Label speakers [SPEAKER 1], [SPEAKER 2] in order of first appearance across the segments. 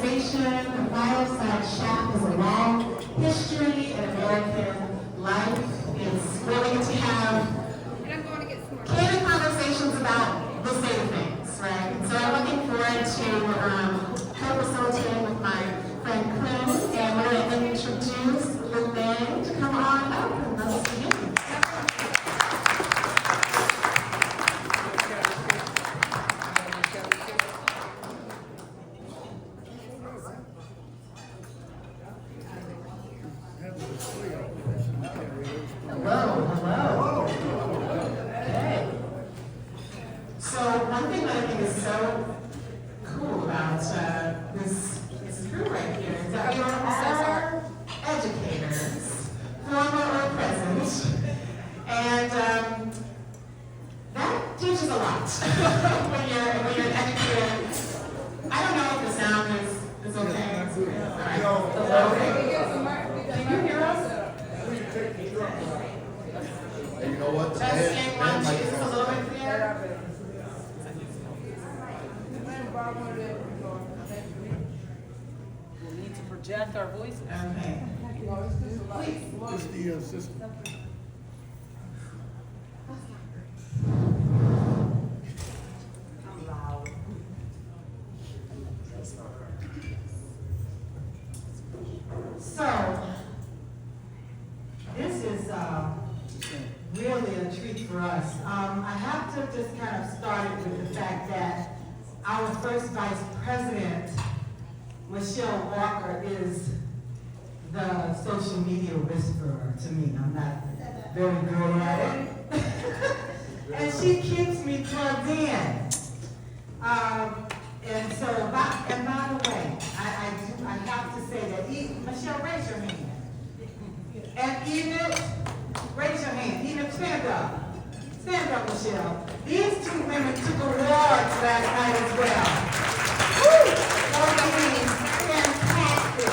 [SPEAKER 1] conversation. The Fireside Chat is a long history in American life. It's really to have candid conversations about the same things, right? So I'm looking forward to co-facilitating with my friend Quinn, and we're going to introduce Lynn to come on up and let's begin.
[SPEAKER 2] Project our voices.
[SPEAKER 1] Okay.
[SPEAKER 3] It's the system.
[SPEAKER 4] So, this is really a treat for us. I have to just kind of start it with the fact that our first vice president, Michelle Walker, is the social media whisperer to me. I'm not very good at it. And she keeps me plugged in. And so, and by the way, I have to say that, Michelle, raise your hand. And Enid, raise your hand. Enid, stand up. Stand up, Michelle. These two women took awards last night as well. Woo! Fantastic.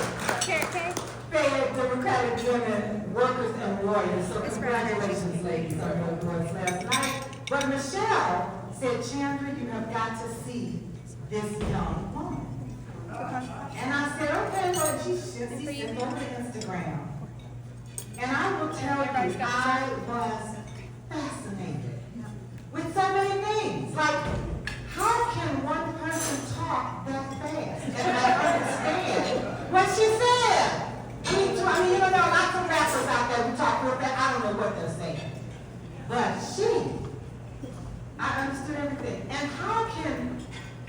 [SPEAKER 4] Fair Democratic Women, Workers and Warriors. So congratulations, ladies, on your awards last night. But Michelle said, Chandra, you have got to see this young woman. And I said, okay, well, she sent over to Instagram. And I will tell you, I was fascinated with so many things. Like, how can one person talk that fast? And I understand what she said. I mean, you know, there are lots of rappers out there who talk real fast. I don't know what they're saying. But I understood everything. And how can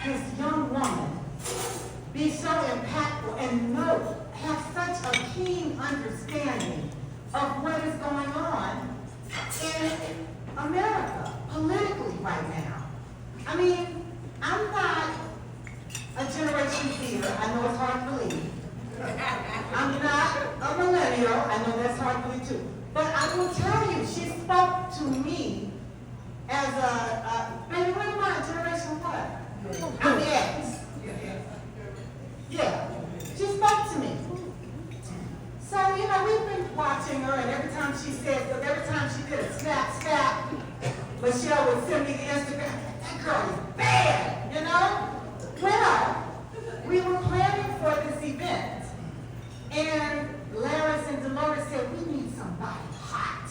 [SPEAKER 4] this young woman be so impactful and have such a keen understanding of what is going on in America, politically right now? I mean, I'm not a Generation Zero. I know it's hard to believe. I'm not a millennial. I know that's hard to believe too. But I will tell you, she spoke to me as baby, what am I, Generation what? I'm the X. Yeah. She spoke to me. So, you know, we've been watching her, and every time she did a snap, Michelle would send me the Instagram. That girl is bad, you know? Well, we were planning for this event, and Laris and Dolores said, we need somebody hot.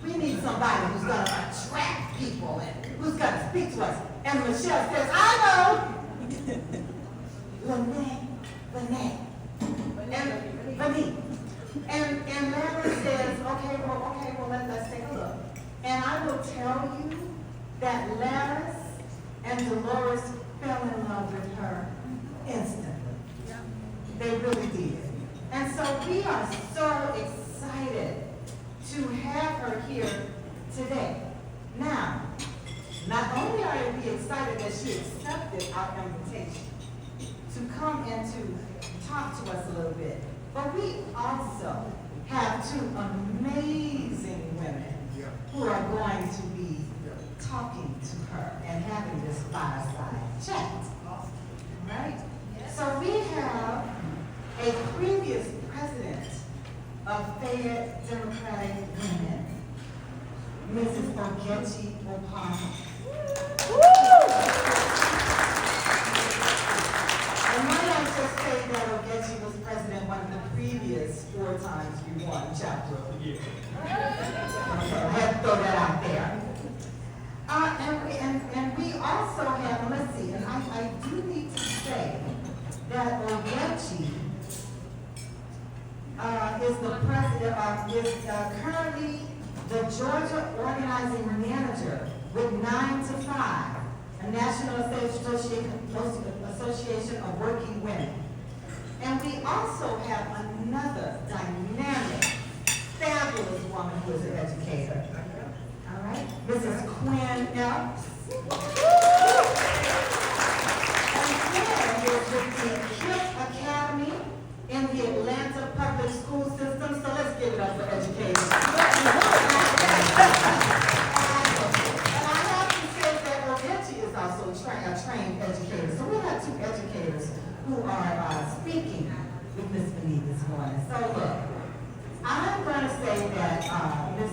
[SPEAKER 4] We need somebody who's going to attract people and who's going to speak to us. And Michelle says, I know. Lynette. And Larry says, okay, well, let's take a look. And I will tell you that Laris and Dolores fell in love with her instantly. They really did. And so we are so excited to have her here today. Now, not only are we excited that she accepted our invitation to come and to talk to us a little bit, but we also have two amazing women who are going to be talking to her and having this fireside chat. Right? So we have a previous president of Fayette Democratic Women, Mrs. Ogechi O'Connell. And might I just
[SPEAKER 1] I had to throw that out there. And we also have, let's see, and I do need to say that Ogechi is the president, is currently the Georgia organizing manager with 9 to 5, a National Association of Working Women. And we also have another dynamic, fabulous woman who is an educator. All right, Mrs. Quinn Epps. And Quinn is with the KIPP Academy in the Atlanta public school system. So let's give it up for educators. And I have to say that Ogechi is also a trained educator. So we have 2 educators who are speaking with Ms. Beneath this morning. So look, I'm going to say that Ms.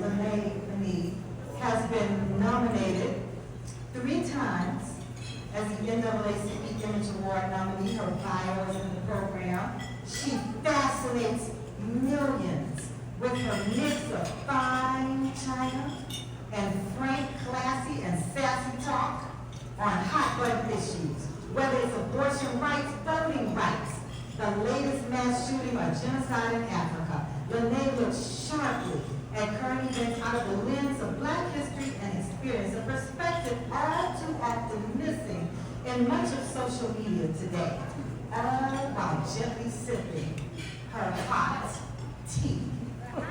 [SPEAKER 1] Lene Beneath has been nominated 3 times as the NAACP Image Award nominee. Her bio is in the program. She fascinates millions with her mix of fine china and frank, classy, and sassy talk on hot-button issues, whether it's abortion rights, voting rights, the latest mass shooting or genocide in Africa. Lene looks sharply at current events out of the lens of Black history and experience, a perspective all too often missing in much of social media today, all while gently sipping her hot tea. All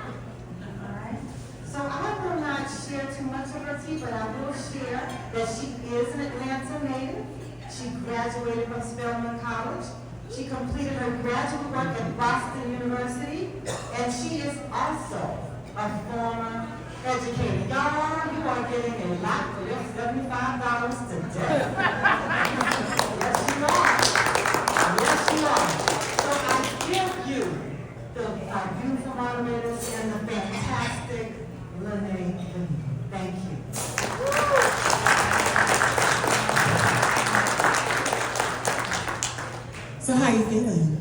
[SPEAKER 1] right? So I will not share too much of her tea, but I will share that she is an Atlanta native. She graduated from Spelman College. She completed her graduate work at Boston University, and she is also a former educator. Y'all, you are getting a lot for your $75 today. Yes, you are. Yes, you are. So I give you our beautiful moderators and the fantastic Lene. Thank you.
[SPEAKER 5] So how you feeling?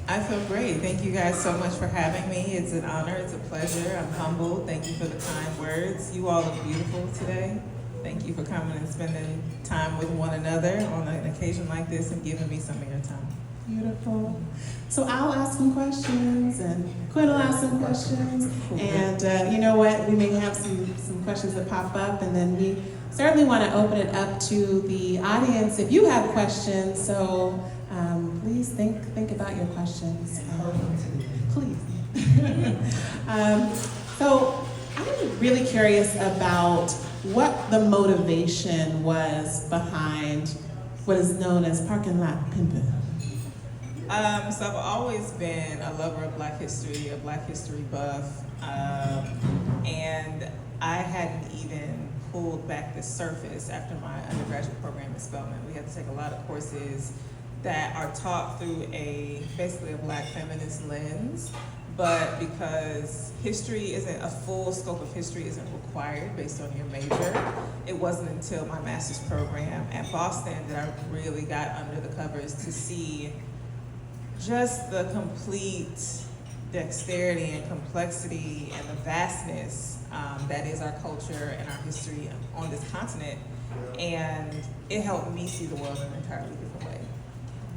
[SPEAKER 5] I feel great. Thank you guys so much for having me. It's an honor. It's a pleasure. I'm humbled. Thank you for the kind words. You all look beautiful today. Thank you for coming and spending time with one another on an occasion like this and giving me some of your time.
[SPEAKER 6] Beautiful. So I'll ask some questions, and Quinn will ask some questions, and you know what? We may have some questions that pop up, and then we certainly want to open it up to the audience if you have questions. So please think about your questions. Please. So I'm really curious about what the motivation was behind what is known as parking lot pimping.
[SPEAKER 5] So I've always been a lover of Black history, a Black history buff, and I hadn't even pulled back the surface after my undergraduate program at Spelman. We had to take a lot of courses that are taught through basically a Black feminist lens, but because history isn't, a full scope of history isn't required based on your major, it wasn't until my master's program at Boston that I really got under the covers to see just the complete dexterity and complexity and the vastness that is our culture and our history on this continent. And it helped me see the world in an entirely different way.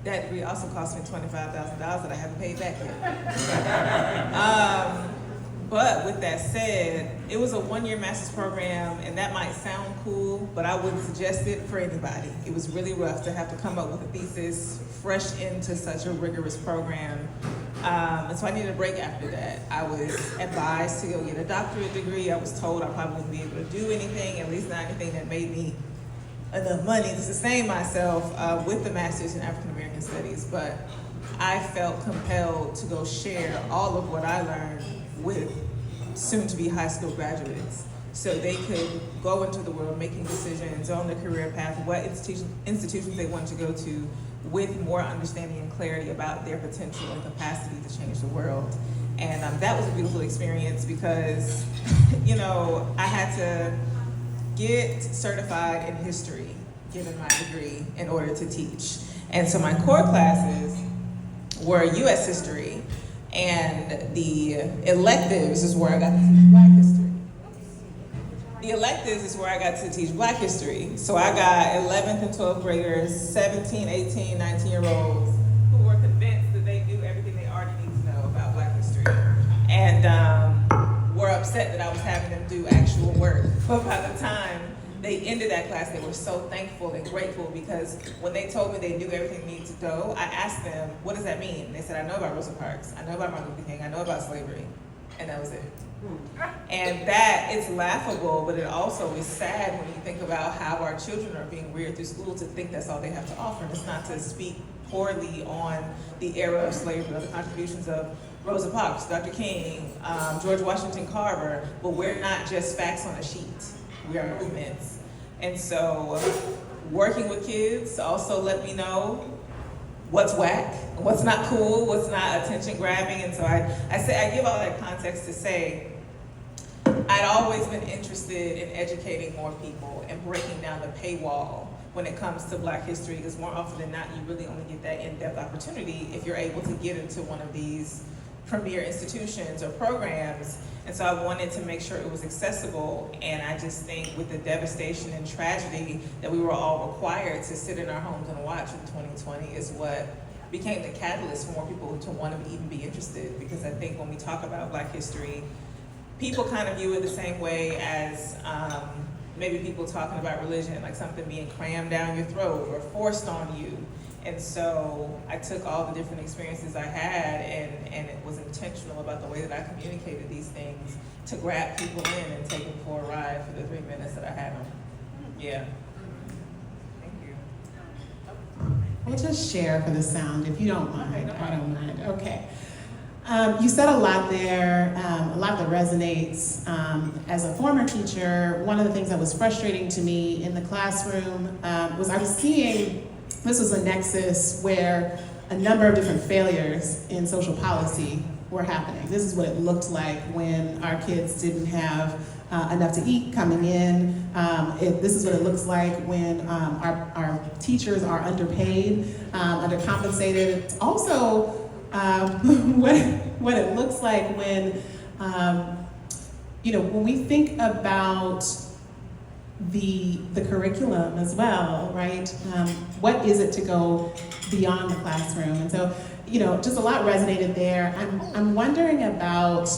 [SPEAKER 5] That degree also cost me $25,000 that I haven't paid back yet. But with that said, it was a 1-year master's program, and that might sound cool, but I wouldn't suggest it for anybody. It was really rough to have to come up with a thesis fresh into such a rigorous program. And so I needed a break after that. I was advised to go get a doctorate degree. I was told I probably wouldn't be able to do anything, at least not anything that made me enough money to sustain myself with the master's in African American Studies. But I felt compelled to go share all of what I learned with soon-to-be high school graduates, so they could go into the world making decisions on their career path, what institutions they want to go to, with more understanding and clarity about their potential and capacity to change the world. And that was a beautiful experience because, you know, I had to get certified in history, given my degree, in order to teach. And so my core classes were U.S. history, And the electives is where I got to teach Black history. The electives is where I got to teach Black history. So I got 11th and 12th graders, 17, 18, 19-year-olds who were convinced that they knew everything they already need to know about Black history. And were upset that I was having them do actual work. But by the time they ended that class, they were so thankful and grateful, because when they told me they knew everything needed to go, I asked them, what does that mean? And they said, I know about Rosa Parks, I know about Martin Luther King, I know about slavery. And that was it. And that, it's laughable, but it also is sad when you think about how our children are being reared through school to think that's all they have to offer. And it's not to speak poorly on the era of slavery or the contributions of Rosa Parks, Dr. King, George Washington Carver, but we're not just facts on a sheet. We are movements. And so working with kids also let me know what's whack, what's not cool, what's not attention grabbing. And so I give all that context to say, I'd always been interested in educating more people and breaking down the paywall when it comes to Black history, because more often than not, you really only get that in-depth opportunity if you're able to get into one of these premier institutions or programs. And so I wanted to make sure it was accessible, and I just think with the devastation and tragedy that we were all required to sit in our homes and watch in 2020 is what became the catalyst for more people to want to even be interested. Because I think when we talk about Black history, people kind of view it the same way as maybe people talking about religion, like something being crammed down your throat or forced on you. And so I took all the different experiences I had, and it was intentional about the way that I communicated these things to grab people in and take them for a ride for the 3 minutes that I had them. Yeah. Thank you.
[SPEAKER 6] We'll just share for the sound, if you don't mind. I don't mind. Okay. You said a lot there, a lot that resonates. As a former teacher, one of the things that was frustrating to me in the classroom was I was seeing this was a nexus where a number of different failures in social policy were happening. This is what it looked like when our kids didn't have enough to eat coming in. This is what it looks like when our teachers are underpaid, undercompensated. It's also what it looks like when, when we think about the curriculum as well, right? What is it to go beyond the classroom? And so, just a lot resonated there. I'm wondering about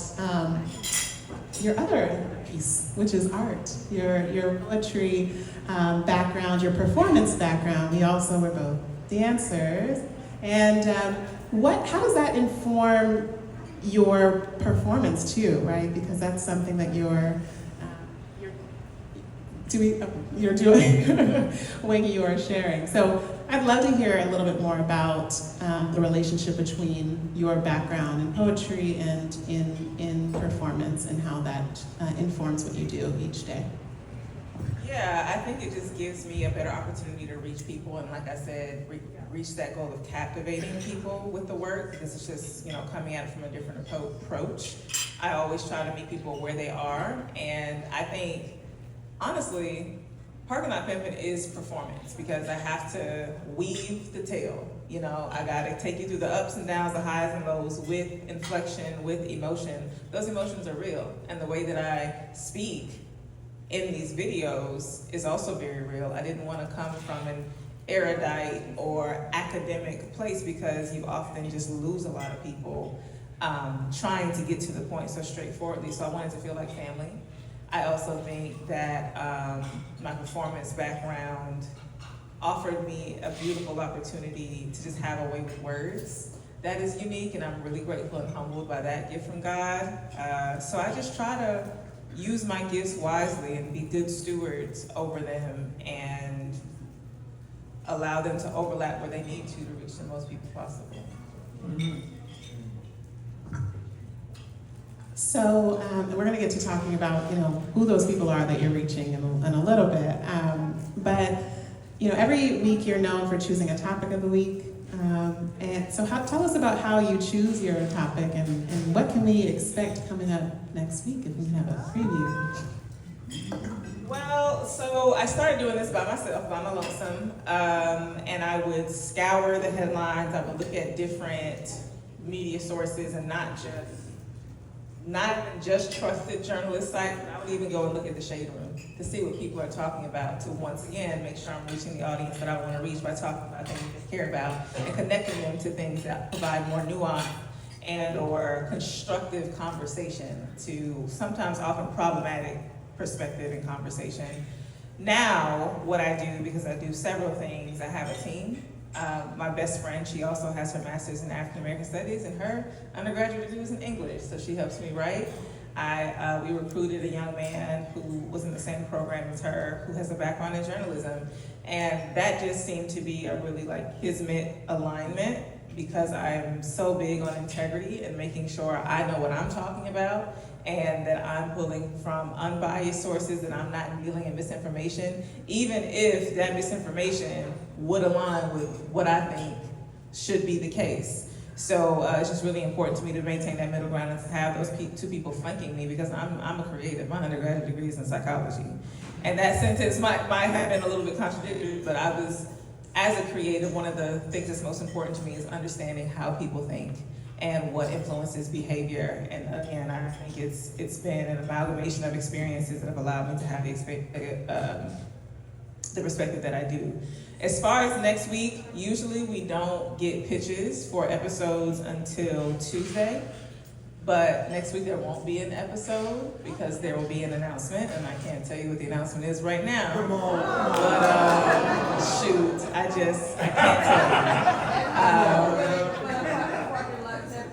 [SPEAKER 6] your other piece, which is art, your poetry background, your performance background. We also were both dancers. And how does that inform your performance too, right? Because that's something that you're doing when you are sharing. So I'd love to hear a little bit more about the relationship between your background in poetry and in performance, and how that informs what you do each day.
[SPEAKER 5] Yeah, I think it just gives me a better opportunity to reach people, and like I said, reach that goal of captivating people with the work, because it's just, coming at it from a different approach. I always try to meet people where they are, and I think, honestly, Parking Lot Pimpin' is performance, because I have to weave the tale. I gotta take you through the ups and downs, the highs and lows, with inflection, with emotion. Those emotions are real, and the way that I speak in these videos is also very real. I didn't want to come from an erudite or academic place, because you often just lose a lot of people trying to get to the point so straightforwardly. So I wanted to feel like family. I also think that my performance background offered me a beautiful opportunity to just have a way with words that is unique, and I'm really grateful and humbled by that gift from God. So I just try to use my gifts wisely and be good stewards over them, and allow them to overlap where they need to reach the most people possible. Mm-hmm.
[SPEAKER 6] So we're going to get to talking about who those people are that you're reaching in a little bit. But every week you're known for choosing a topic of the week. And so tell us about how you choose your topic, and what can we expect coming up next week, if we can have a preview.
[SPEAKER 5] Well, so I started doing this by myself, by my lonesome, and I would scour the headlines. I would look at different media sources and not even just trusted journalist sites, but I would even go and look at the shade room to see what people are talking about, to once again make sure I'm reaching the audience that I want to reach by talking about things they care about and connecting them to things that provide more nuance and or constructive conversation to sometimes often problematic perspective and conversation. Now, what I do, because I do several things, I have a team. My best friend, she also has her master's in African American Studies, and her undergraduate degree was in English, so she helps me write. We recruited a young man who was in the same program as her, who has a background in journalism, and that just seemed to be a really like kismet alignment, because I'm so big on integrity and making sure I know what I'm talking about and that I'm pulling from unbiased sources, and I'm not dealing in misinformation, even if that misinformation would align with what I think should be the case. So it's just really important to me to maintain that middle ground and to have those two people flanking me, because I'm a creative. My undergraduate degree is in psychology. And that sentence might have been a little bit contradictory, but I was, as a creative, one of the things that's most important to me is understanding how people think and what influences behavior. And again, I think it's been an amalgamation of experiences that have allowed me to have the perspective that I do. As far as next week, usually we don't get pitches for episodes until Tuesday, but next week there won't be an episode because there will be an announcement, and I can't tell you what the announcement is right now.
[SPEAKER 3] Come on.
[SPEAKER 5] But shoot, I can't tell you.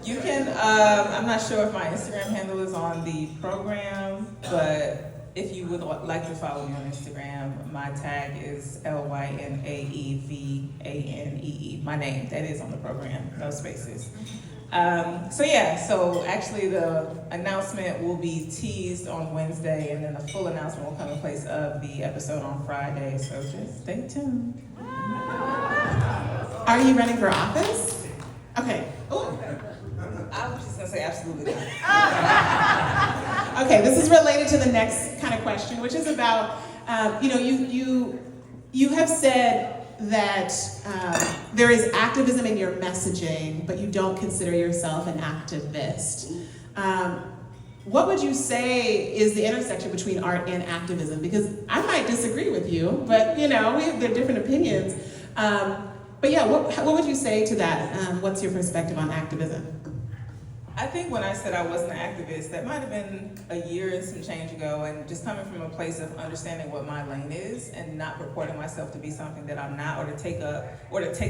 [SPEAKER 5] You can, I'm not sure if my Instagram handle is on the program, but if you would like to follow me on Instagram, my tag is LYNAEVANEE, my name. That is on the program, no spaces. So actually the announcement will be teased on Wednesday, and then the full announcement will come in place of the episode on Friday, so just stay tuned.
[SPEAKER 6] Are you running for office? Okay. Ooh.
[SPEAKER 5] I was just gonna say absolutely not.
[SPEAKER 6] Okay, this is related to the next kind of question, which is about, you have said that there is activism in your messaging, but you don't consider yourself an activist. What would you say is the intersection between art and activism? Because I might disagree with you, but we have different opinions. But yeah, what would you say to that? What's your perspective on activism?
[SPEAKER 5] I think when I said I wasn't an activist, that might have been a year and some change ago, and just coming from a place of understanding what my lane is and not purporting myself to be something that I'm not, or to take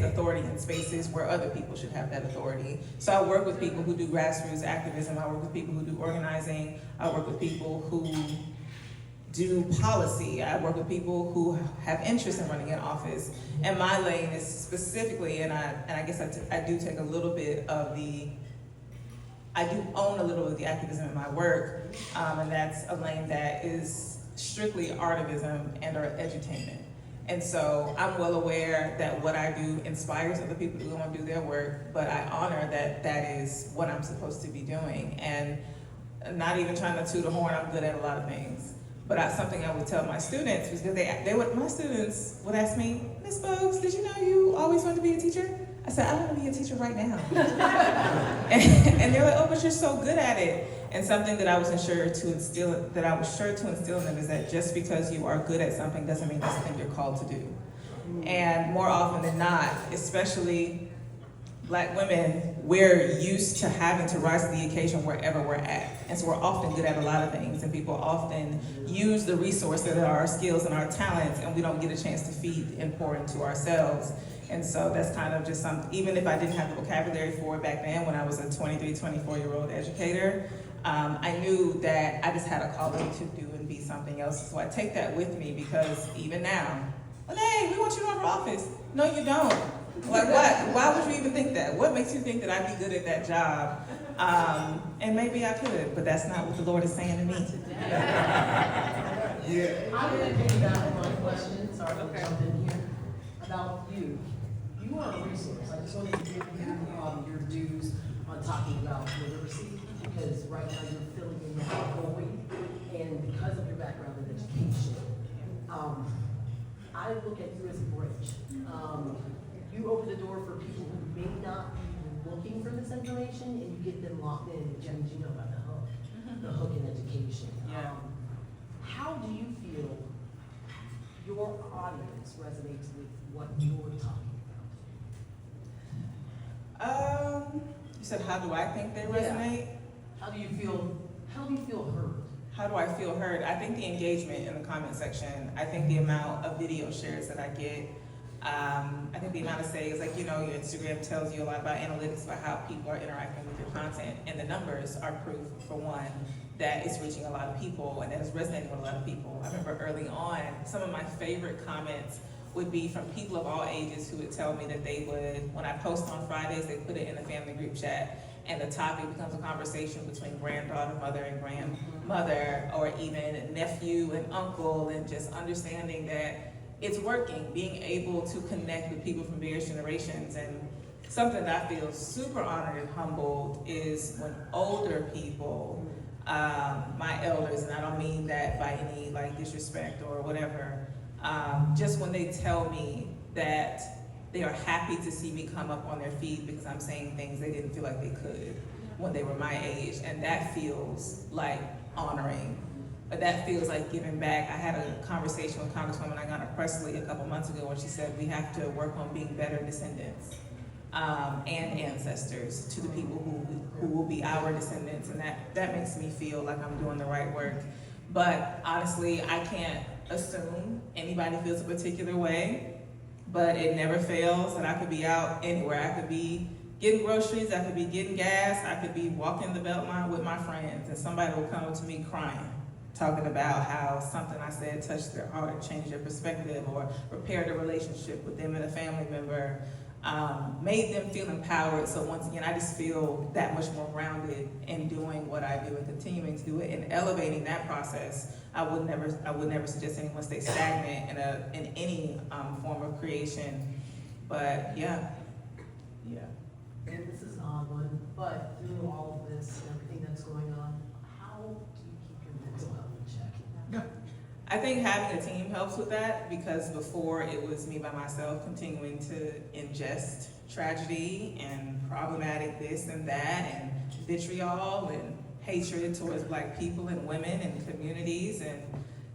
[SPEAKER 5] authority in spaces where other people should have that authority. So I work with people who do grassroots activism, I work with people who do organizing, I work with people who do policy, I work with people who have interest in running in office. And my lane is specifically, and I guess I do take a little bit of I do own a little of the activism in my work, and that's a lane that is strictly artivism and or edutainment. And so I'm well aware that what I do inspires other people to go and do their work, but I honor that that is what I'm supposed to be doing. And not even trying to toot a horn, I'm good at a lot of things. But something I would tell my students, because my students would ask me, Miss Bogues, did you know you always wanted to be a teacher? I said, I want to be a teacher right now. and they're like, oh, but you're so good at it. And something that I was sure to instill in them is that just because you are good at something doesn't mean that's something you're called to do. And more often than not, especially Black women, we're used to having to rise to the occasion wherever we're at. And so we're often good at a lot of things, and people often use the resources that are our skills and our talents, and we don't get a chance to feed and pour into ourselves. And so that's kind of just something, even if I didn't have the vocabulary for it back then when I was a 23, 24-year-old educator, I knew that I just had a calling to do and be something else. So I take that with me, because even now, well, hey, we want you to run for office. No, you don't. Like what? Why would you even think that? What makes you think that I'd be good at that job? And maybe I could, but that's not what the Lord is saying to me.
[SPEAKER 3] Yeah.
[SPEAKER 2] I want to piggyback on my question, sorry to jump in here, about you. You are a resource. I just want to give you your dues on talking about literacy, because right now you're filling in that void, and because of your background in education, I look at you as a bridge. You open the door for people who may not be willing looking for this information and you get them locked in, James, you know about the hook in education.
[SPEAKER 5] Yeah.
[SPEAKER 2] How do you feel your audience resonates with what you're talking about?
[SPEAKER 5] You said, how do I think they resonate?
[SPEAKER 2] How do you feel heard?
[SPEAKER 5] How do I feel heard? I think the engagement in the comment section, I think the amount of video shares that I get, I think the amount of saves, like, your Instagram tells you a lot about analytics, about how people are interacting with your content, and the numbers are proof, for one, that it's reaching a lot of people and that it's resonating with a lot of people. I remember early on, some of my favorite comments would be from people of all ages who would tell me that they would, when I post on Fridays, they put it in the family group chat, and the topic becomes a conversation between granddaughter, mother, and grandmother, or even nephew and uncle, and just understanding that it's working, being able to connect with people from various generations. And something that I feel super honored and humbled is when older people, my elders, and I don't mean that by any disrespect or whatever, just when they tell me that they are happy to see me come up on their feed because I'm saying things they didn't feel like they could when they were my age, and that feels like honoring. But that feels like giving back. I had a conversation with Congresswoman Ayanna Pressley a couple months ago when she said we have to work on being better descendants and ancestors to the people who will be our descendants, and that makes me feel like I'm doing the right work. But honestly, I can't assume anybody feels a particular way, but it never fails that I could be out anywhere. I could be getting groceries, I could be getting gas, I could be walking the Beltline with my friends, and somebody will come up to me crying, talking about how something I said touched their heart, changed their perspective, or repaired a relationship with them and a family member, made them feel empowered. So once again, I just feel that much more grounded in doing what I do and continuing to do it and elevating that process. I would never suggest anyone stay stagnant in any form of creation. But yeah.
[SPEAKER 2] And this is an odd one, but through all of this and everything that's going on, how do you keep your mental health in check?
[SPEAKER 5] I think having a team helps with that, because before it was me by myself continuing to ingest tragedy and problematic this and that and vitriol and hatred towards Black people and women and communities, and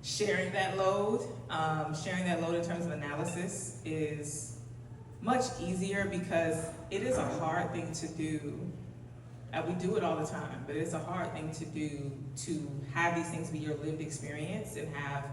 [SPEAKER 5] sharing that load in terms of analysis is much easier because it is a hard thing to do. We do it all the time, but it's a hard thing to do, to have these things be your lived experience and have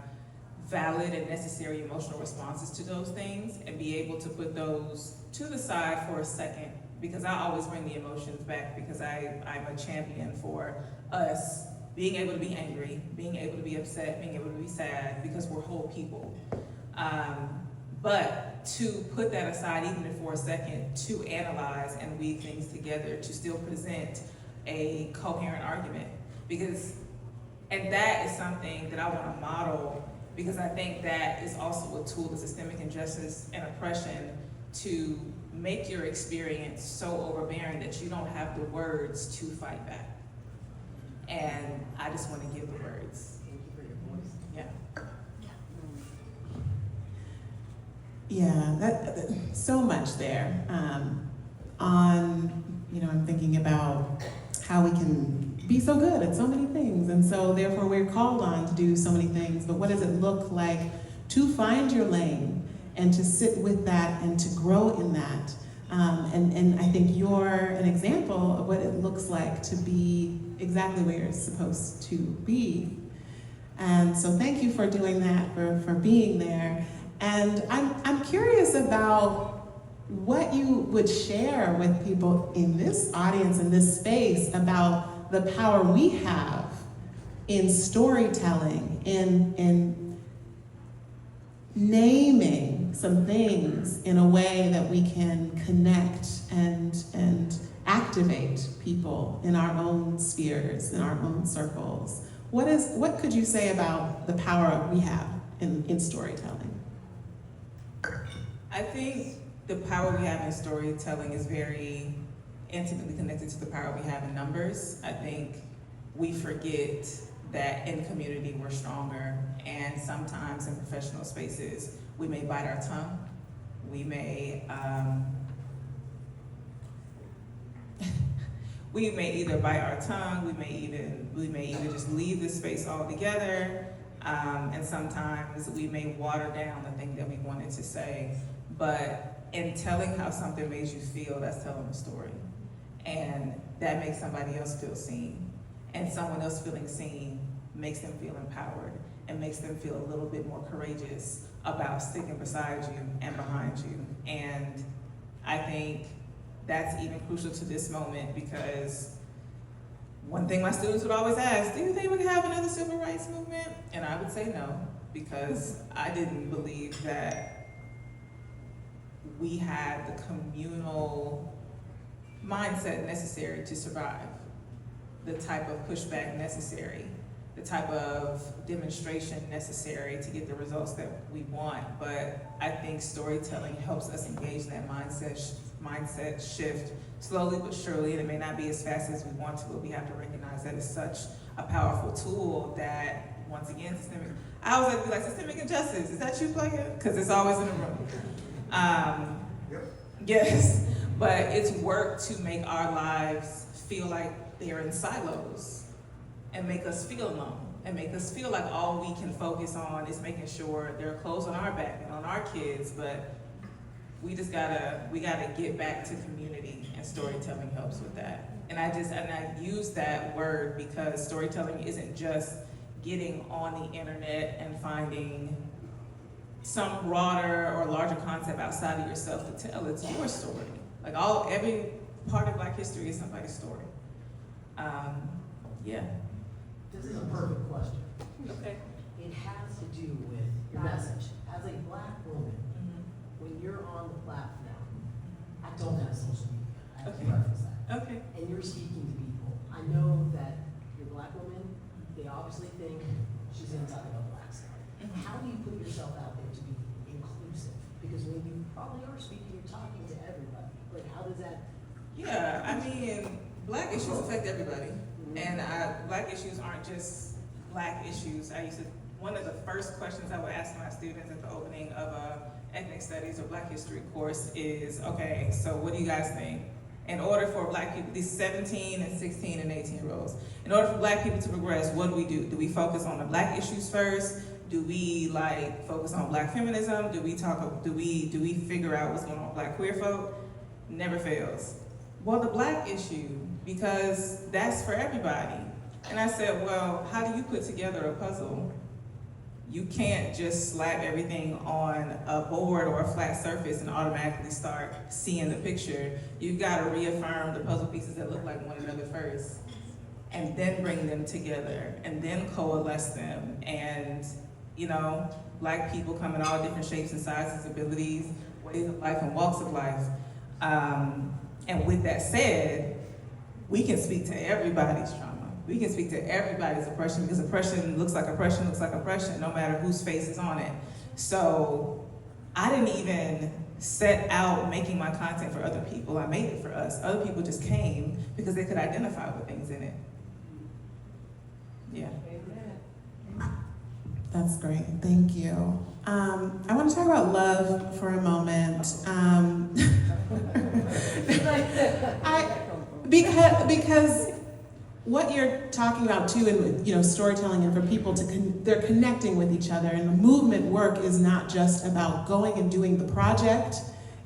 [SPEAKER 5] valid and necessary emotional responses to those things, and be able to put those to the side for a second, because I always bring the emotions back, because I'm a champion for us being able to be angry, being able to be upset, being able to be sad, because we're whole people. But to put that aside, even if for a second, to analyze and weave things together, to still present a coherent argument. And that is something that I want to model, because I think that is also a tool of systemic injustice and oppression, to make your experience so overbearing that you don't have the words to fight back. And I just want to give the words.
[SPEAKER 2] Thank you for your voice.
[SPEAKER 5] Yeah.
[SPEAKER 6] Yeah, that so much there. I'm thinking about how we can be so good at so many things, and so therefore we're called on to do so many things. But what does it look like to find your lane and to sit with that and to grow in that? And I think you're an example of what it looks like to be exactly where you're supposed to be. And so thank you for doing that, for being there. And I'm curious about what you would share with people in this audience, in this space, about the power we have in storytelling, in naming some things in a way that we can connect and activate people in our own spheres, in our own circles. What could you say about the power we have in storytelling?
[SPEAKER 5] I think the power we have in storytelling is very intimately connected to the power we have in numbers. I think we forget that in community we're stronger, and sometimes in professional spaces we may bite our tongue, we may we may either bite our tongue, we may either just leave this space altogether, and sometimes we may water down the thing that we wanted to say. But in telling how something made you feel, that's telling a story. And that makes somebody else feel seen. And someone else feeling seen makes them feel empowered and makes them feel a little bit more courageous about sticking beside you and behind you. And I think that's even crucial to this moment, because one thing my students would always ask, do you think we can have another civil rights movement? And I would say no, because I didn't believe that we had the communal mindset necessary to survive, the type of pushback necessary, the type of demonstration necessary to get the results that we want. But I think storytelling helps us engage that mindset shift slowly but surely, and it may not be as fast as we want to, but we have to recognize that it's such a powerful tool that, once again, I always like to be like, systemic injustice, is that you playing? Because it's always in the room. Yes, but it's work to make our lives feel like they're in silos and make us feel alone and make us feel like all we can focus on is making sure there are clothes on our back and on our kids, but we gotta get back to community, and storytelling helps with that. And I use that word because storytelling isn't just getting on the internet and finding some broader or larger concept outside of yourself to tell. It's your story. Like every part of Black history is somebody's story. Yeah.
[SPEAKER 2] This is a perfect question.
[SPEAKER 5] Okay.
[SPEAKER 2] It has to do with your message. As a Black woman, when you're on the platform, I don't have social media. I have to preface that.
[SPEAKER 5] Okay.
[SPEAKER 2] And you're speaking to people. I know that you're a Black woman. They obviously think she's going to talk about Black stuff. How do you put yourself out there to be inclusive? Because when you probably are speaking, you're talking to everybody. Like, how does that?
[SPEAKER 5] Yeah, I mean, Black issues affect everybody. And Black issues aren't just Black issues. One of the first questions I would ask my students at the opening of a ethnic studies or Black history course is, okay, so what do you guys think? In order for Black people, these 17 and 16 and 18-year-olds, in order for Black people to progress, what do we do? Do we focus on the Black issues first? Do we focus on Black feminism? Do we figure out what's going on with Black queer folk? Never fails. Well, the Black issue, because that's for everybody. And I said, well, how do you put together a puzzle? You can't just slap everything on a board or a flat surface and automatically start seeing the picture. You've got to reaffirm the puzzle pieces that look like one another first, and then bring them together, and then coalesce them. And, Black people come in all different shapes and sizes, abilities, ways of life, and walks of life. And with that said, we can speak to everybody's trauma. We can speak to everybody's oppression, because oppression looks like oppression, no matter whose face is on it. So I didn't even set out making my content for other people. I made it for us. Other people just came because they could identify with things in it. Yeah.
[SPEAKER 6] That's great, thank you. I want to talk about love for a moment. Because what you're talking about too, and storytelling, and for people they're connecting with each other, and the movement work is not just about going and doing the project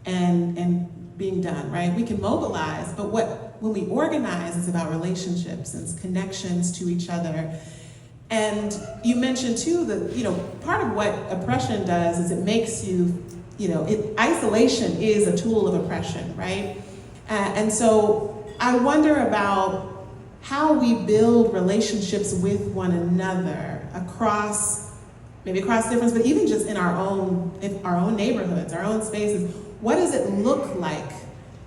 [SPEAKER 6] and being done, right? We can mobilize, but when we organize, it's about relationships and it's connections to each other. And you mentioned too that, part of what oppression does is it makes you, isolation is a tool of oppression, right? And so I wonder about how we build relationships with one another across difference, but even just in our own neighborhoods, our own spaces. What does it look like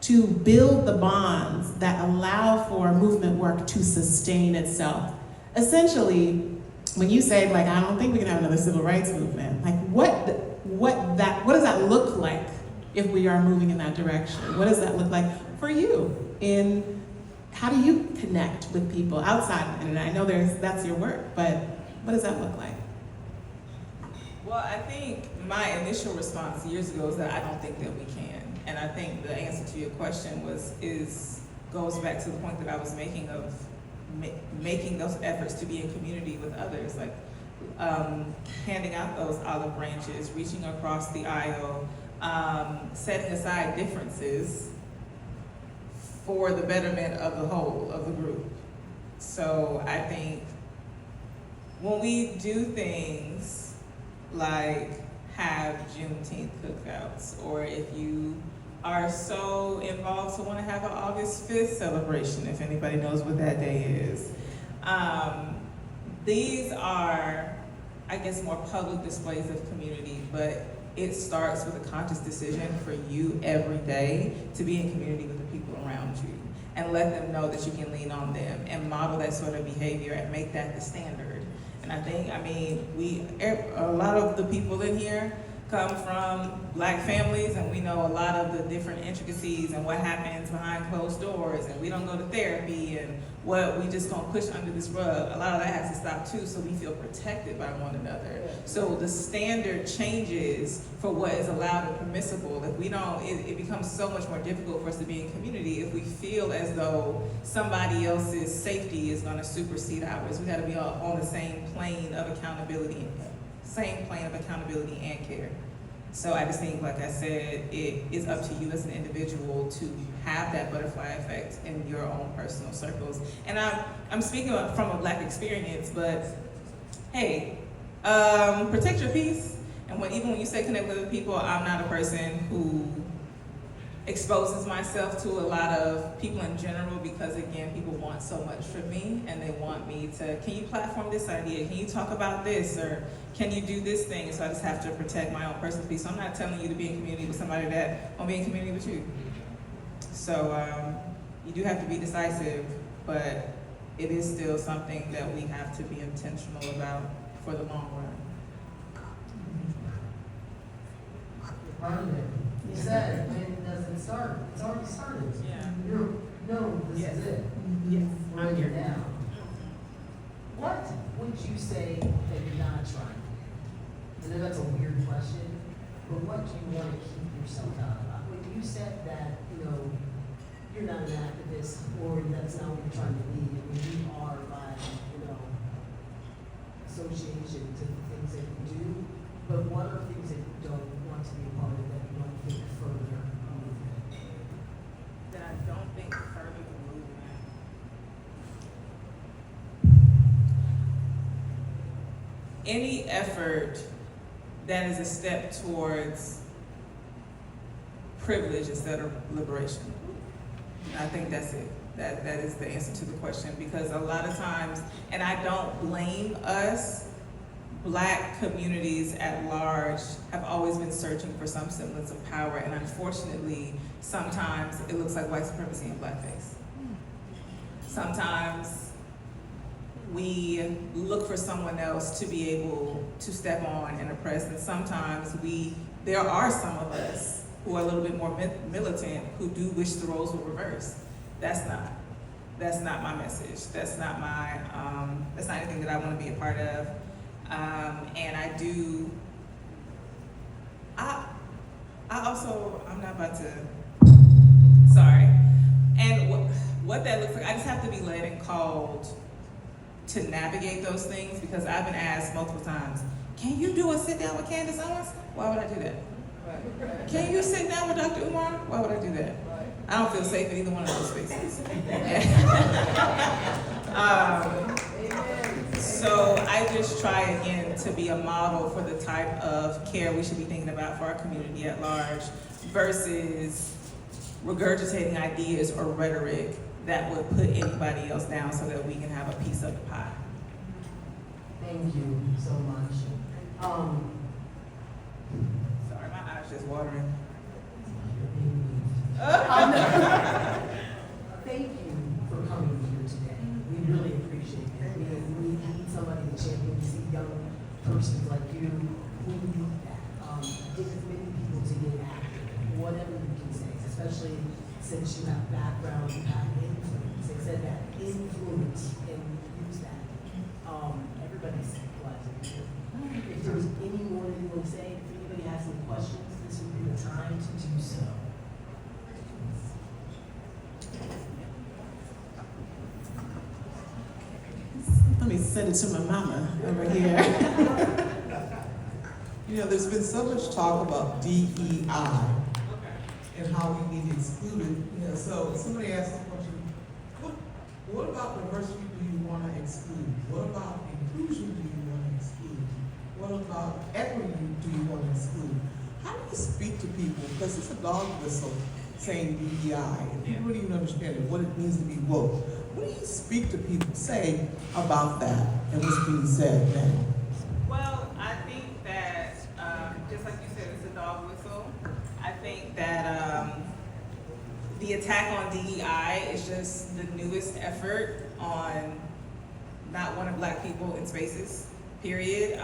[SPEAKER 6] to build the bonds that allow for movement work to sustain itself? Essentially, when you say, I don't think we can have another civil rights movement, what does that look like if we are moving in that direction? What does that look like for you? How do you connect with people outside of the internet? I know that's your work, but what does that look like?
[SPEAKER 5] Well, I think my initial response years ago is that I don't think that we can. And I think the answer to your question is goes back to the point that I was making of making those efforts to be in community with others, like handing out those olive branches, reaching across the aisle, setting aside differences for the betterment of the whole of the group. So I think when we do things like have Juneteenth cookouts, or if you are so involved to want to have an August 5th celebration, if anybody knows what that day is. These are, I guess, more public displays of community, but it starts with a conscious decision for you every day to be in community with the people around you and let them know that you can lean on them and model that sort of behavior and make that the standard. And I think, a lot of the people in here come from Black families, and we know a lot of the different intricacies and what happens behind closed doors, and we don't go to therapy, and what we just gonna push under this rug. A lot of that has to stop too, so we feel protected by one another. So the standard changes for what is allowed and permissible. If we don't, it becomes so much more difficult for us to be in community if we feel as though somebody else's safety is gonna supersede ours. We gotta be on the same plane of accountability and care. So I just think, like I said, it is up to you as an individual to have that butterfly effect in your own personal circles. And I'm speaking from a Black experience, but hey, protect your peace. And even when you say connect with other people, I'm not a person who exposes myself to a lot of people in general, because again, people want so much from me, and they want me to, can you platform this idea? Can you talk about this? Or can you do this thing? So I just have to protect my own personal peace. So I'm not telling you to be in community with somebody that won't be in community with you. So you do have to be decisive, but it is still something that we have to be intentional about for the long run.
[SPEAKER 2] Part of it. You said, when does it start? It's already started.
[SPEAKER 5] Yeah.
[SPEAKER 2] This is it.
[SPEAKER 5] Yes.
[SPEAKER 2] We're here now. What would you say that you're not trying? I know that's a weird question, but what do you want to keep yourself out of? When you said that, you're not an activist, or that's not what you're trying to be. I mean, you are by, association to the things that you do, but what are things that you don't want to be a part of that you don't think further a movement?
[SPEAKER 5] That I don't think further the movement. Any effort that is a step towards privilege instead of liberation. I think that's it. That is the answer to the question, because a lot of times, and I don't blame us, Black communities at large have always been searching for some semblance of power, and unfortunately, sometimes it looks like white supremacy in blackface. Sometimes we look for someone else to be able to step on and oppress, and sometimes there are some of us who are a little bit more militant who do wish the roles were reversed. That's not my message. That's not anything that I want to be a part of. And I'm not about to, sorry. And what that looks like, I just have to be led and called to navigate those things, because I've been asked multiple times, can you do a sit down with Candace Owens? Why would I do that? Can you sit down with Dr. Umar? Why would I do that? I don't feel safe in either one of those spaces. So I just try again to be a model for the type of care we should be thinking about for our community at large, versus regurgitating ideas or rhetoric that would put anybody else down so that we can have a piece of the pie.
[SPEAKER 2] Thank you so much.
[SPEAKER 5] Sorry, my eyes just watering.
[SPEAKER 2] Thank you for coming here today. We really appreciate it. We need somebody to champion. We see young persons like you who need that. Get as many people to get active, whatever you can say, especially since you have background, you have influence. They said that influence, and use that. Everybody's glad to be here. If there's any more that you want to say, if anybody has any questions, this would be the time to do so.
[SPEAKER 6] send it to my mama over here.
[SPEAKER 7] You know, there's been so much talk about DEI and how we need to exclude it. You know, so somebody asked the question, what about diversity do you want to exclude? What about inclusion do you want to exclude? What about equity do you want to exclude? How do you speak to people? Because it's a dog whistle saying DEI, and people don't even understand what it means to be woke. What do you speak to people, say about that and what's being said now?
[SPEAKER 5] Well, I think that, just like you said, it's a dog whistle. I think that the attack on DEI is just the newest effort on not wanting Black people in spaces, period.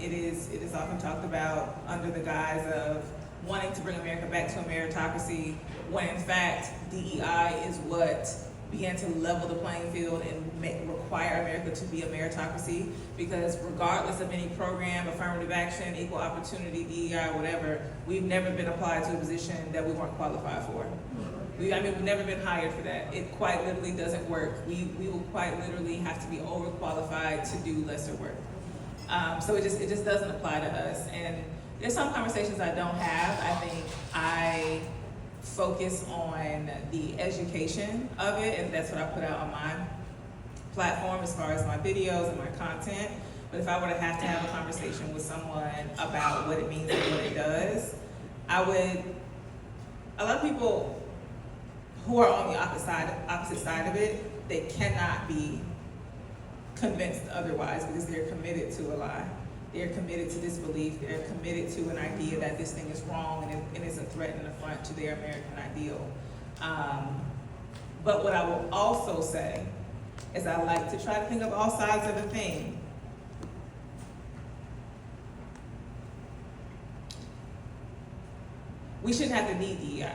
[SPEAKER 5] It is often talked about under the guise of wanting to bring America back to a meritocracy, when in fact DEI is what began to level the playing field and require America to be a meritocracy, because regardless of any program, affirmative action, equal opportunity, DEI, whatever, we've never been applied to a position that we weren't qualified for. We've never been hired for that. It quite literally doesn't work. We will quite literally have to be overqualified to do lesser work. So it just doesn't apply to us. And there's some conversations I don't have. I think I focus on the education of it, and that's what I put out on my platform as far as my videos and my content. But if I were to have a conversation with someone about what it means and what it does, a lot of people who are on the opposite side of it, they cannot be convinced otherwise, because they're committed to a lie. They're committed to disbelief. They're committed to an idea that this thing is wrong and it's a threat and affront to their American ideal. But what I will also say is I like to try to think of all sides of a thing. We shouldn't have to need DEI.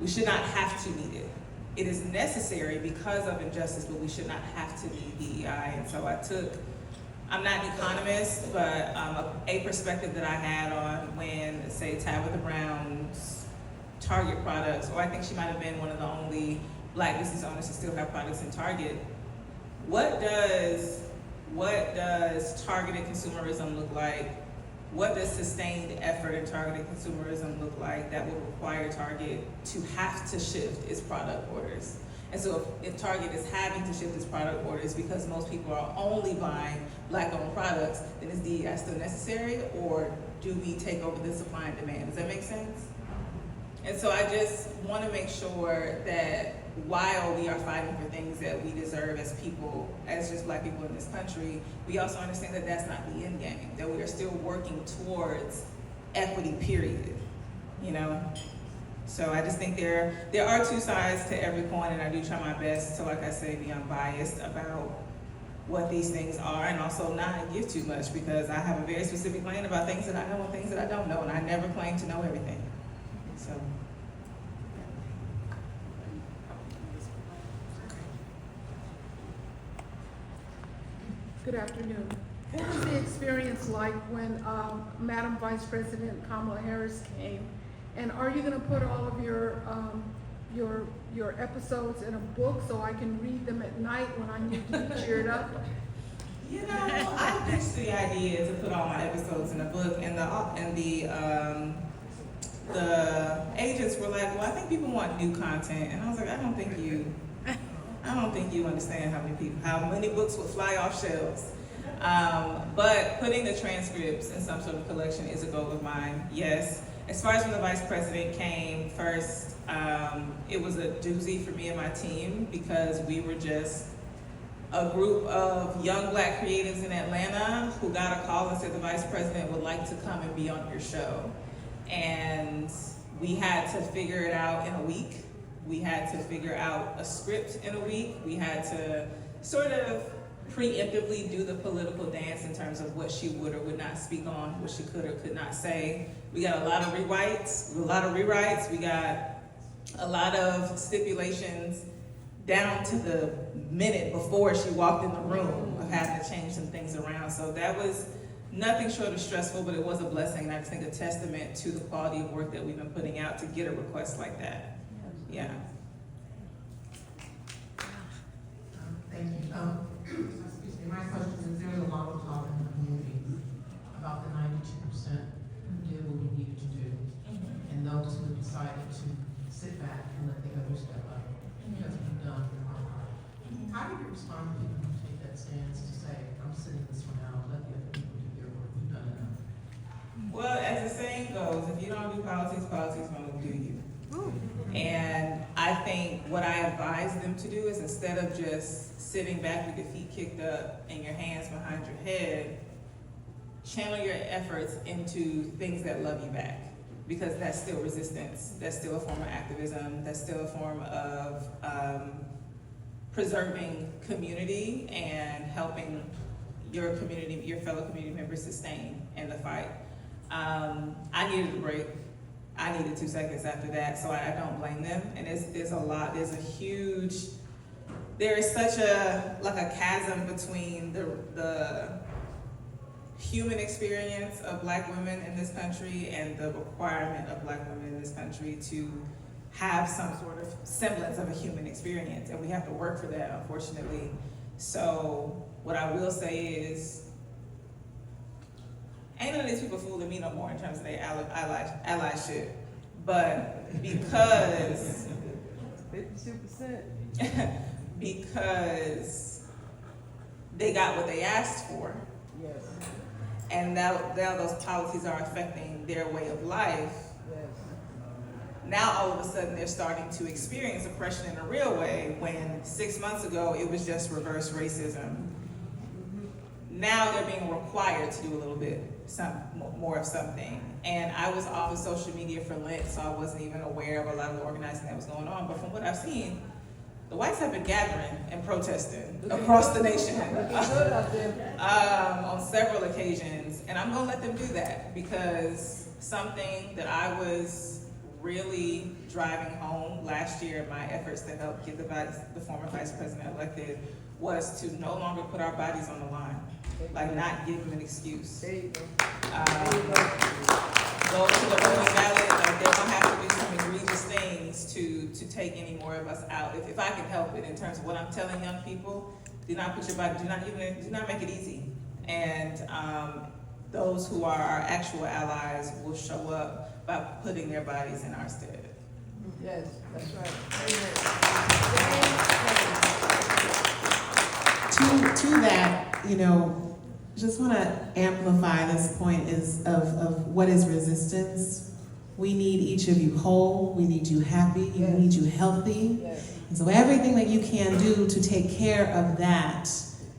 [SPEAKER 5] We should not have to need it. It is necessary because of injustice, but we should not have to need DEI. And so I'm not an economist, but a perspective that I had on when, say, Tabitha Brown's Target products, or I think she might have been one of the only Black business owners to still have products in Target. What does targeted consumerism look like? What does sustained effort in targeted consumerism look like that will require Target to have to shift its product orders? And so if Target is having to shift its product orders because most people are only buying Black-owned products, then is DEI still necessary, or do we take over the supply and demand? Does that make sense? And so I just want to make sure that while we are fighting for things that we deserve as people, as just Black people in this country, we also understand that that's not the end game, that we are still working towards equity, period, you know? So I just think there are two sides to every coin, and I do try my best to, like I say, be unbiased about what these things are, and also not give too much, because I have a very specific plan about things that I know and things that I don't know, and I never claim to know everything. So.
[SPEAKER 8] Good afternoon. What was the experience like when Madam Vice President Kamala Harris came? And are you going to put all of your episodes in a book so I can read them at night when I need to be cheered up?
[SPEAKER 5] You know, I pitched the idea to put all my episodes in a book, and the agents were like, "Well, I think people want new content," and I was like, "I don't think you understand how many books would fly off shelves." But putting the transcripts in some sort of collection is a goal of mine. Yes. As far as when the vice president came first, it was a doozy for me and my team, because we were just a group of young Black creatives in Atlanta who got a call and said the vice president would like to come and be on your show. And we had to figure it out in a week. We had to figure out a script in a week. We had to sort of preemptively do the political dance in terms of what she would or would not speak on, what she could or could not say. We got a lot of rewrites. We got a lot of stipulations down to the minute before she walked in the room of having to change some things around. So that was nothing short of stressful, but it was a blessing, and I just think a testament to the quality of work that we've been putting out to get a request like that. Yeah.
[SPEAKER 7] Thank you. Excuse
[SPEAKER 2] my question is, there's a lot of talk in the community about the 92% who did what we needed to do, and those who decided to sit back and let the others step up, because we've done our part. How do you respond to people who take that stance to say, I'm sitting this one out, let the other people do their work, we've done enough?
[SPEAKER 5] Well, as the saying goes, if you don't do politics, politics gonna do you. And I think what I advise them to do is, instead of just sitting back with your feet kicked up and your hands behind your head, channel your efforts into things that love you back. Because that's still resistance, that's still a form of activism, that's still a form of preserving community and helping your community, your fellow community members sustain in the fight. I needed a break. I needed 2 seconds after that, so I don't blame them. And there's a lot, there is such a chasm between the human experience of Black women in this country and the requirement of Black women in this country to have some sort of semblance of a human experience. And we have to work for that, unfortunately. So what I will say is, ain't none of these people fooling me no more in terms of their allyship. But because
[SPEAKER 2] 52%.
[SPEAKER 5] because they got what they asked for,
[SPEAKER 2] Yes.
[SPEAKER 5] and now those policies are affecting their way of life,
[SPEAKER 2] Yes.
[SPEAKER 5] now all of a sudden they're starting to experience oppression in a real way, when 6 months ago it was just reverse racism. Now they're being required to do a little bit more of something. And I was off of social media for Lent, so I wasn't even aware of a lot of the organizing that was going on. But from what I've seen, the whites have been gathering and protesting across the nation on several occasions. And I'm gonna let them do that, because something that I was really driving home last year in my efforts to help get the former vice president elected was to no longer put our bodies on the line. Like, not give them an excuse. Go to the voting ballot, like, they're gonna have to do some egregious things to take any more of us out. If I can help it, in terms of what I'm telling young people, do not put your body, do not make it easy. And those who are our actual allies will show up by putting their bodies in our stead.
[SPEAKER 2] Yes, that's right.
[SPEAKER 6] To that, just want to amplify this point of what is resistance. We need each of you whole. We need you happy. We need you healthy.
[SPEAKER 2] Yes.
[SPEAKER 6] And so everything that you can do to take care of that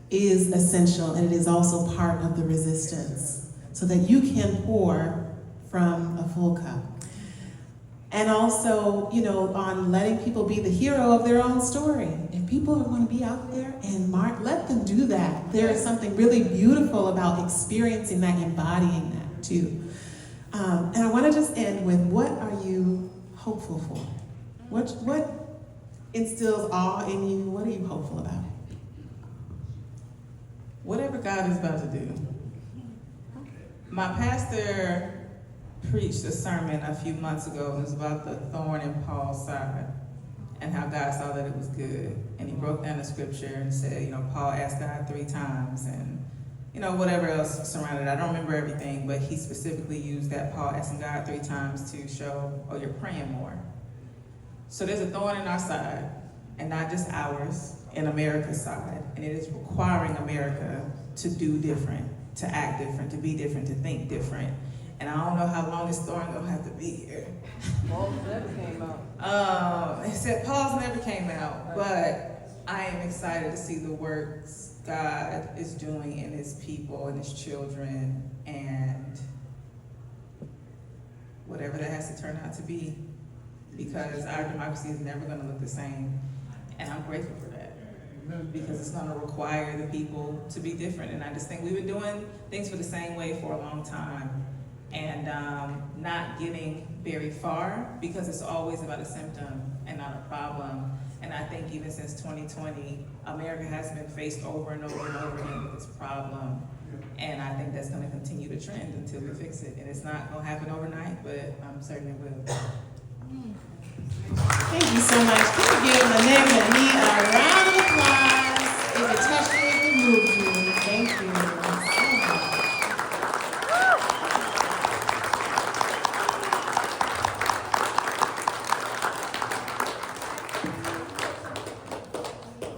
[SPEAKER 6] is essential, and it is also part of the resistance, so that you can pour from a full cup. And also, on letting people be the hero of their own story. If people are going to be out there and let them do that. There is something really beautiful about experiencing that, embodying that too. And I want to just end with, what are you hopeful for? What instills awe in you? What are you hopeful about?
[SPEAKER 5] Whatever God is about to do. My pastor preached a sermon a few months ago, and it was about the thorn in Paul's side and how God saw that it was good. And he broke down the scripture and said, Paul asked God 3 times, and whatever else surrounded it. I don't remember everything, but he specifically used that Paul asking God 3 times to show, you're praying more. So there's a thorn in our side, and not just ours, in America's side. And it is requiring America to do different, to act different, to be different, to think different. And I don't know how long this thorn gonna have to be here.
[SPEAKER 2] Paul's never came out.
[SPEAKER 5] It said Paul's never came out, but I am excited to see the works God is doing in his people and his children, and whatever that has to turn out to be, because our democracy is never gonna look the same. And I'm grateful for that, because it's gonna require the people to be different. And I just think we've been doing things for the same way for a long time, and not getting very far, because it's always about a symptom and not a problem. And I think even since 2020, America has been faced over and over and over again with this problem. And I think that's gonna continue to trend until we fix it. And it's not gonna happen overnight, but I'm certain it will.
[SPEAKER 6] Thank you so much. Can you give